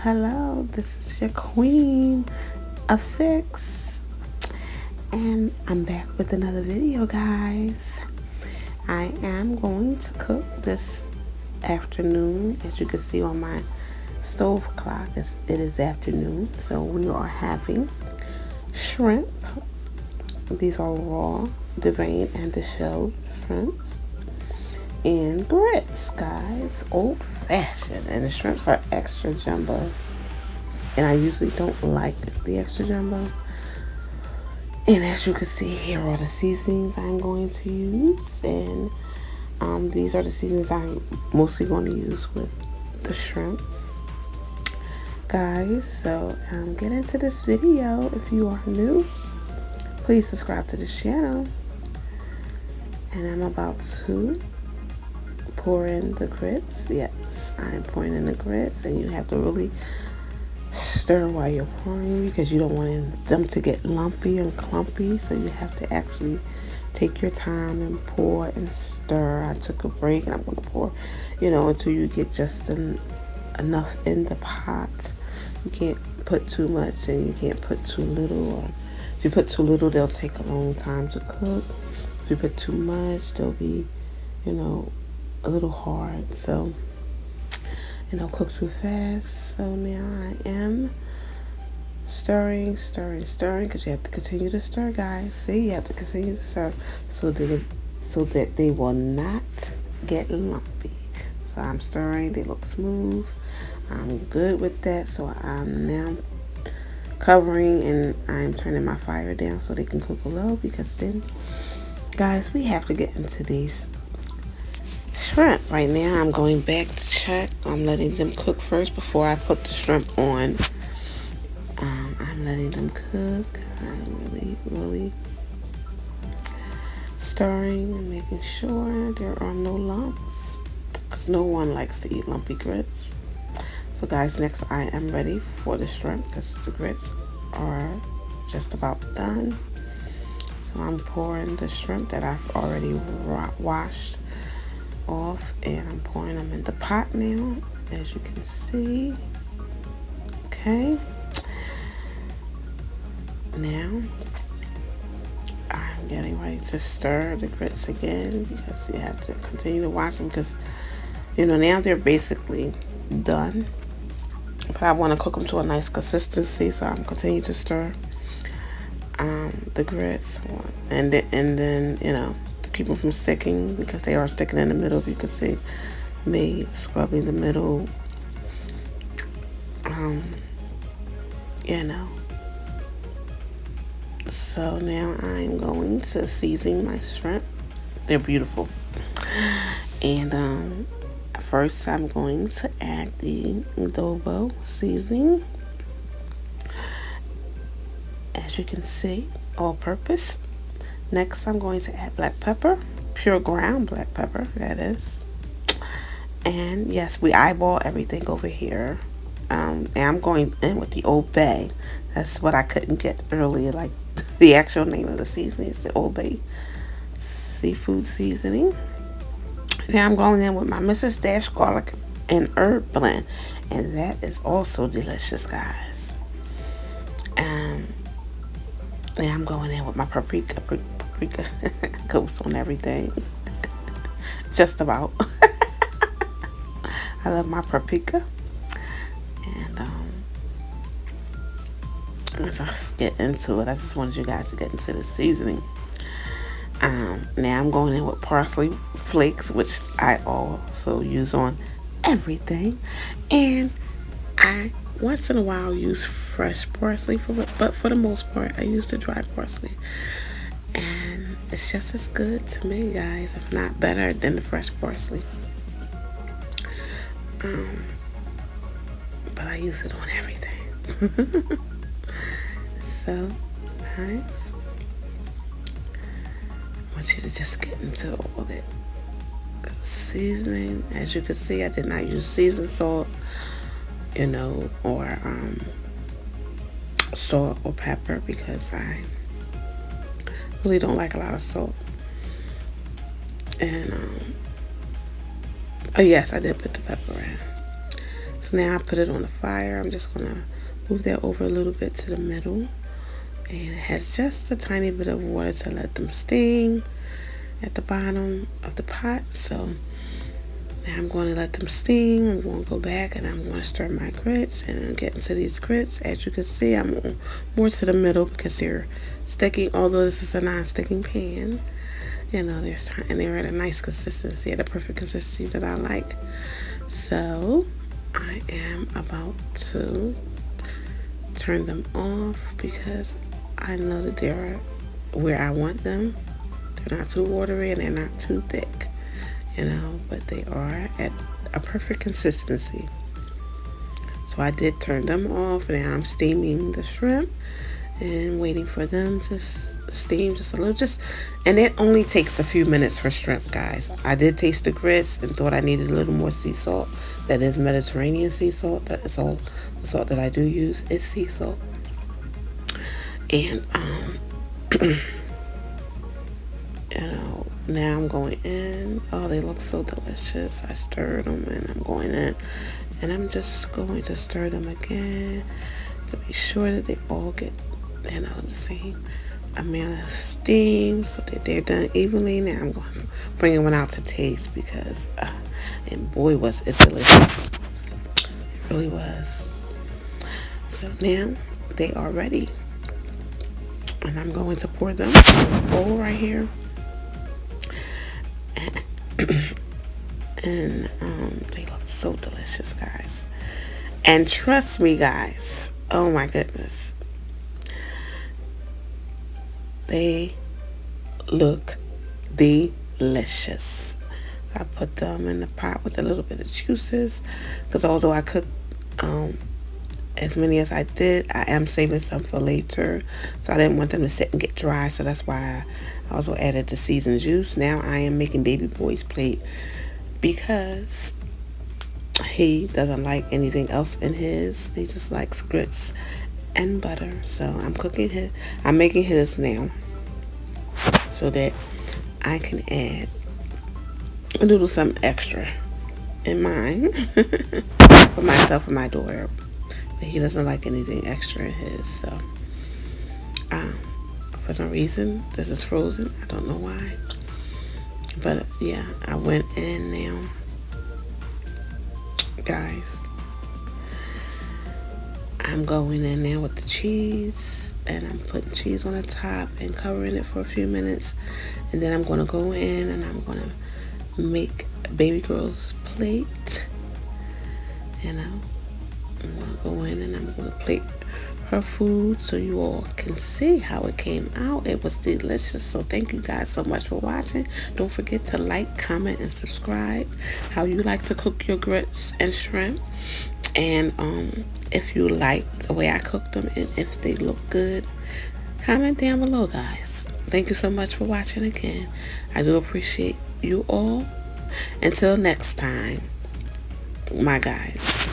Hello, this is your Queen of 6, and I'm back with another video, guys. I am going to cook this afternoon. As you can see on my stove clock, it is afternoon, so we are having shrimp. These are raw, deveined, and deshelled shrimps. And grits, guys, old fashioned, and the shrimps are extra jumbo, and I usually don't like the extra jumbo. And as you can see, here are the seasonings I'm going to use, and these are the seasonings I'm mostly going to use with the shrimp, guys. So get into this video. If you are new, please subscribe to this channel. And I'm about to pour in the grits. Yes, I'm pouring in the grits, and you have to really stir while you're pouring because you don't want them to get lumpy and clumpy. So you have to actually take your time and pour and stir. I took a break, and I'm going to pour, until you get just enough in the pot. You can't put too much, and you can't put too little. Or if you put too little, they'll take a long time to cook. If you put too much, they'll be, a little hard, so cook too fast. So now I am stirring, because you have to continue to stir, guys. See, you have to continue to stir so that they will not get lumpy. So I'm stirring. They look smooth. I'm good with that. So I'm now covering, and I'm turning my fire down so they can cook low, because then, guys, we have to get into these shrimp. Right now I'm going back to check. I'm letting them cook first before I put the shrimp on. I'm letting them cook. I'm really stirring and making sure there are no lumps, because no one likes to eat lumpy grits. So guys, next I am ready for the shrimp, because the grits are just about done. So I'm pouring the shrimp that I've already washed off, and I'm pouring them in the pot now, as you can see. Okay, now I'm getting ready to stir the grits again, because you have to continue to watch them, because now they're basically done, but I want to cook them to a nice consistency, so I'm continuing to stir the grits, and then to keep them from sticking, because they are sticking in the middle. If you can see me scrubbing the middle, so now I'm going to season my shrimp. They're beautiful. And first I'm going to add the adobo seasoning, as you can see, all purpose. Next I'm going to add black pepper, pure ground black pepper, that is. And yes, we eyeball everything over here. And I'm going in with the Old Bay. That's what I couldn't get earlier, like the actual name of the seasoning is the Old Bay seafood seasoning. Now I'm going in with my Mrs. Dash garlic and herb blend, and that is also delicious, guys. And I'm going in with my paprika goes on everything. Just about. I love my paprika. And let's just get into it. I just wanted you guys to get into the seasoning. Now I'm going in with parsley flakes, which I also use on everything. And I once in a while use fresh parsley, but for the most part I use the dry parsley. And it's just as good to me, guys, if not better than the fresh parsley. But I use it on everything. So, guys, want you to just get into all that seasoning. As you can see, I did not use seasoned salt, you know, or salt or pepper, because I really don't like a lot of salt. And oh yes, I did put the pepper in. So now I put it on the fire. I'm just gonna move that over a little bit to the middle, and it has just a tiny bit of water to let them steam at the bottom of the pot. So now I'm going to let them steam. I'm going to go back and I'm going to stir my grits and get into these grits. As you can see, I'm more to the middle because they're sticking, although this is a non-sticking pan. You know, they're at a nice consistency, at a perfect consistency that I like. So I am about to turn them off because I know that they're where I want them. They're not too watery and they're not too thick, you know, but they are at a perfect consistency. So I did turn them off, and now I'm steaming the shrimp and waiting for them to steam just a little. And it only takes a few minutes for shrimp, guys. I did taste the grits and thought I needed a little more sea salt. That is Mediterranean sea salt. That is all the salt that I do use is sea salt. And you know, now I'm going in. Oh, they look so delicious. I stirred them and I'm going in, and I'm just going to stir them again to be sure that they all get, you know, the same amount of steam so that they're done evenly. Now I'm going to bring one out to taste because, and boy, was it delicious. It really was. So now they are ready, and I'm going to pour them in this bowl right here. And they look so delicious, guys. And trust me, guys, oh my goodness, they look delicious. I put them in the pot with a little bit of juices, because although I cooked as many as I did, I am saving some for later, so I didn't want them to sit and get dry. So that's why I also added the seasoned juice. Now I am making baby boy's plate because he doesn't like anything else in his. He just likes grits and butter. So I'm making his now so that I can add a little something extra in mine for myself and my daughter. He doesn't like anything extra in his, so for some reason this is frozen. I don't know why, but yeah, I went in now, guys. I'm going in now with the cheese, and I'm putting cheese on the top and covering it for a few minutes, and then I'm going to go in and I'm going to make baby girl's plate. You know, I'm going to go in and I'm going to plate her food so you all can see how it came out. It was delicious. So thank you guys so much for watching. Don't forget to like, comment, and subscribe. How you like to cook your grits and shrimp. And if you like the way I cooked them and if they look good, comment down below, guys. Thank you so much for watching again. I do appreciate you all. Until next time, my guys.